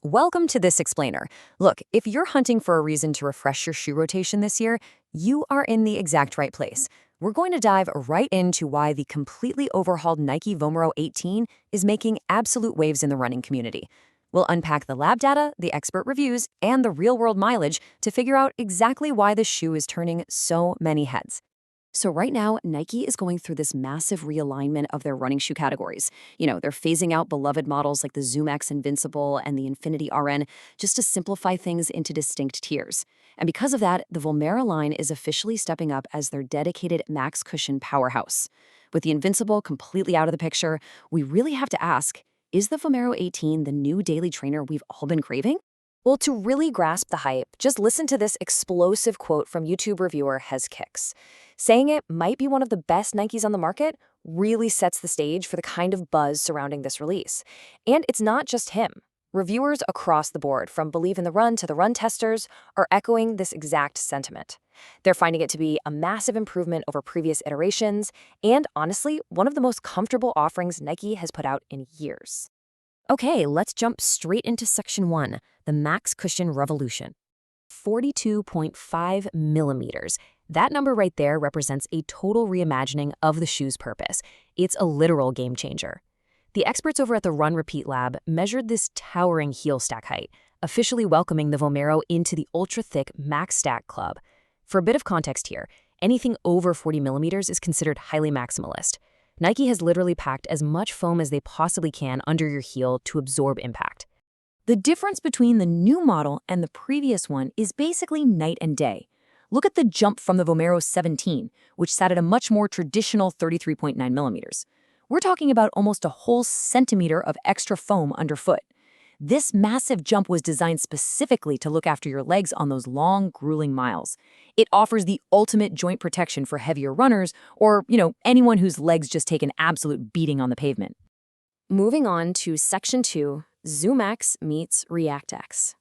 Welcome to this explainer. Look, if you're hunting for a reason to refresh your shoe rotation this year, you are in the exact right place. We're going to dive right into why the completely overhauled Nike Vomero 18 is making absolute waves in the running community. We'll unpack the lab data, the expert reviews, and the real-world mileage to figure out exactly why the shoe is turning so many heads. So right now, Nike is going through this massive realignment of their running shoe categories. They're phasing out beloved models like the Zoom X Invincible and the Infinity RN just to simplify things into distinct tiers. And because of that, the Vomero line is officially stepping up as their dedicated max cushion powerhouse. With the Invincible completely out of the picture, we really have to ask, is the Vomero 18 the new daily trainer we've all been craving? Well, to really grasp the hype, just listen to this explosive quote from YouTube reviewer Hez Kicks. Saying it might be one of the best Nikes on the market really sets the stage for the kind of buzz surrounding this release. And it's not just him. Reviewers across the board, from Believe in the Run to the run testers, are echoing this exact sentiment. They're finding it to be a massive improvement over previous iterations, and honestly, one of the most comfortable offerings Nike has put out in years. Okay, let's jump straight into Section 1, the Max Cushion Revolution. 42.5 millimeters. That number right there represents a total reimagining of the shoe's purpose. It's a literal game changer. The experts over at the Run Repeat Lab measured this towering heel stack height, officially welcoming the Vomero into the ultra-thick Max Stack Club. For a bit of context here, anything over 40 millimeters is considered highly maximalist. Nike has literally packed as much foam as they possibly can under your heel to absorb impact. The difference between the new model and the previous one is basically night and day. Look at the jump from the Vomero 17, which sat at a much more traditional 33.9 millimeters. We're talking about almost a whole centimeter of extra foam underfoot. This massive jump was designed specifically to look after your legs on those long, grueling miles. It offers the ultimate joint protection for heavier runners or, anyone whose legs just take an absolute beating on the pavement. Moving on to Section 2, Zoom X meets React X.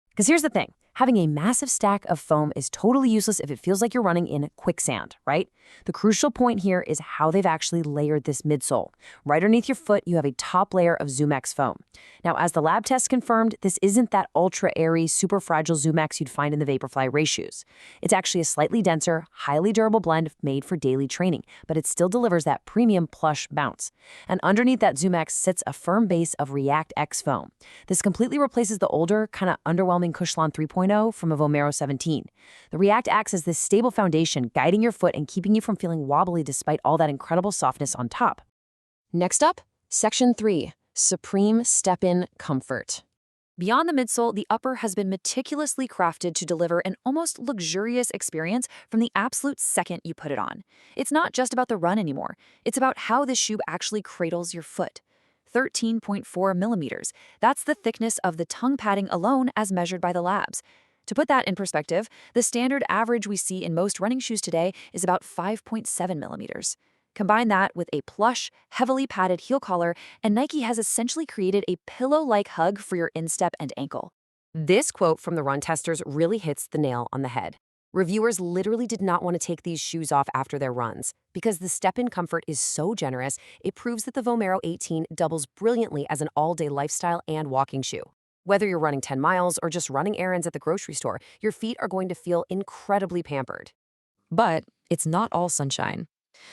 Because here's the thing. Having a massive stack of foam is totally useless if it feels like you're running in quicksand, right? The crucial point here is how they've actually layered this midsole. Right underneath your foot, you have a top layer of Zoom X foam. Now, as the lab test confirmed, this isn't that ultra-airy, super fragile Zoom X you'd find in the Vaporfly race shoes. It's actually a slightly denser, highly durable blend made for daily training, but it still delivers that premium plush bounce. And underneath that Zoom X sits a firm base of React X foam. This completely replaces the older, kind of underwhelming Cushlon 3.0 from a Vomero 17. The React acts as this stable foundation, guiding your foot and keeping you from feeling wobbly despite all that incredible softness on top. Next up, Section 3, Supreme Step-In Comfort. Beyond the midsole, the upper has been meticulously crafted to deliver an almost luxurious experience from the absolute second you put it on. It's not just about the run anymore. It's about how this shoe actually cradles your foot. 13.4 millimeters. That's the thickness of the tongue padding alone as measured by the labs. To put that in perspective, the standard average we see in most running shoes today is about 5.7 millimeters. Combine that with a plush, heavily padded heel collar, and Nike has essentially created a pillow-like hug for your instep and ankle. This quote from the run testers really hits the nail on the head. Reviewers literally did not want to take these shoes off after their runs. Because the step-in comfort is so generous, it proves that the Vomero 18 doubles brilliantly as an all-day lifestyle and walking shoe. Whether you're running 10 miles or just running errands at the grocery store, your feet are going to feel incredibly pampered. But it's not all sunshine.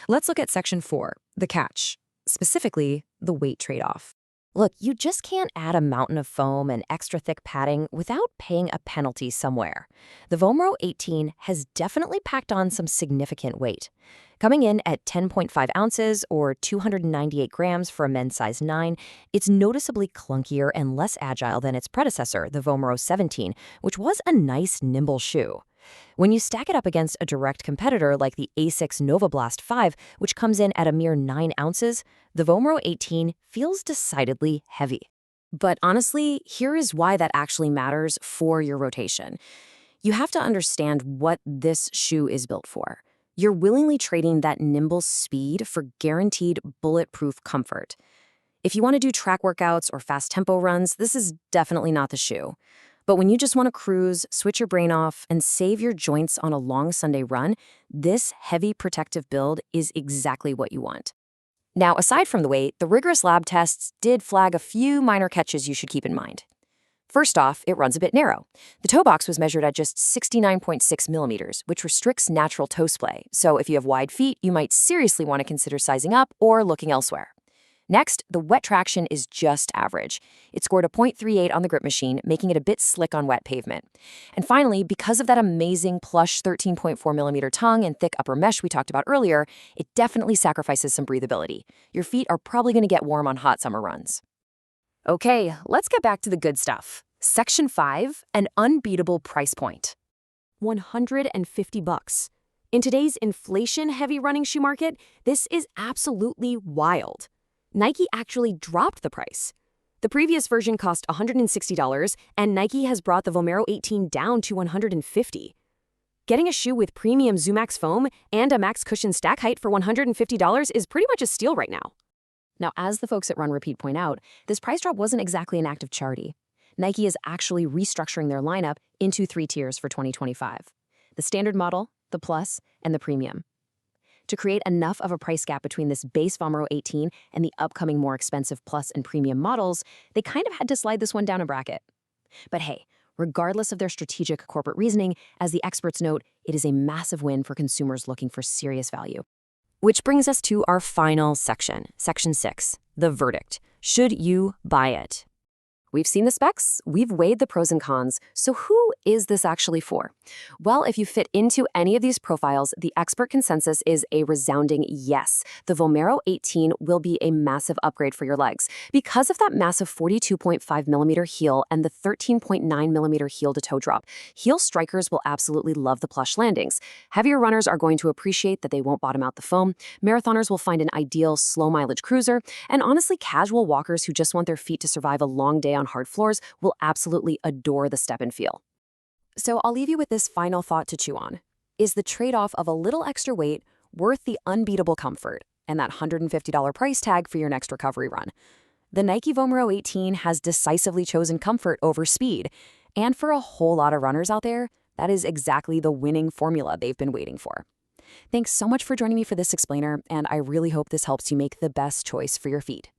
Let's look at Section 4, the catch, specifically the weight trade-off. Look, you just can't add a mountain of foam and extra thick padding without paying a penalty somewhere. The Vomero 18 has definitely packed on some significant weight. Coming in at 10.5 ounces or 298 grams for a men's size 9, it's noticeably clunkier and less agile than its predecessor, the Vomero 17, which was a nice, nimble shoe. When you stack it up against a direct competitor like the ASICS Nova Blast 5, which comes in at a mere 9 ounces, the Vomero 18 feels decidedly heavy. But honestly, here is why that actually matters for your rotation. You have to understand what this shoe is built for. You're willingly trading that nimble speed for guaranteed bulletproof comfort. If you want to do track workouts or fast tempo runs, this is definitely not the shoe. But when you just want to cruise, switch your brain off, and save your joints on a long Sunday run, this heavy protective build is exactly what you want. Now, aside from the weight, the rigorous lab tests did flag a few minor catches you should keep in mind. First off, it runs a bit narrow. The toe box was measured at just 69.6 millimeters, which restricts natural toe splay, so if you have wide feet, you might seriously want to consider sizing up or looking elsewhere. Next, the wet traction is just average. It scored a .38 on the grip machine, making it a bit slick on wet pavement. And finally, because of that amazing plush 13.4 millimeter tongue and thick upper mesh we talked about earlier, it definitely sacrifices some breathability. Your feet are probably going to get warm on hot summer runs. Okay, let's get back to the good stuff. Section 5, an unbeatable price point. $150. In today's inflation-heavy running shoe market, this is absolutely wild. Nike actually dropped the price. The previous version cost $160, and Nike has brought the Vomero 18 down to $150. Getting a shoe with premium ZoomX foam and a max cushion stack height for $150 is pretty much a steal right now. Now, as the folks at Run Repeat point out, this price drop wasn't exactly an act of charity. Nike is actually restructuring their lineup into 3 tiers for 2025. The standard model, the Plus, and the Premium. To create enough of a price gap between this base Vomero 18 and the upcoming more expensive Plus and Premium models, they kind of had to slide this one down a bracket. But hey, regardless of their strategic corporate reasoning, as the experts note, it is a massive win for consumers looking for serious value. Which brings us to our final section, Section 6, the verdict. Should you buy it? We've seen the specs, we've weighed the pros and cons, so who is this actually for? Well, if you fit into any of these profiles, the expert consensus is a resounding yes. The Vomero 18 will be a massive upgrade for your legs. Because of that massive 42.5 millimeter heel and the 13.9 millimeter heel to toe drop, heel strikers will absolutely love the plush landings. Heavier runners are going to appreciate that they won't bottom out the foam, marathoners will find an ideal slow mileage cruiser, and honestly, casual walkers who just want their feet to survive a long day on hard floors will absolutely adore the step and feel. So I'll leave you with this final thought to chew on. Is the trade-off of a little extra weight worth the unbeatable comfort and that $150 price tag for your next recovery run? The Nike Vomero 18 has decisively chosen comfort over speed, and for a whole lot of runners out there, that is exactly the winning formula they've been waiting for. Thanks so much for joining me for this explainer, and I really hope this helps you make the best choice for your feet.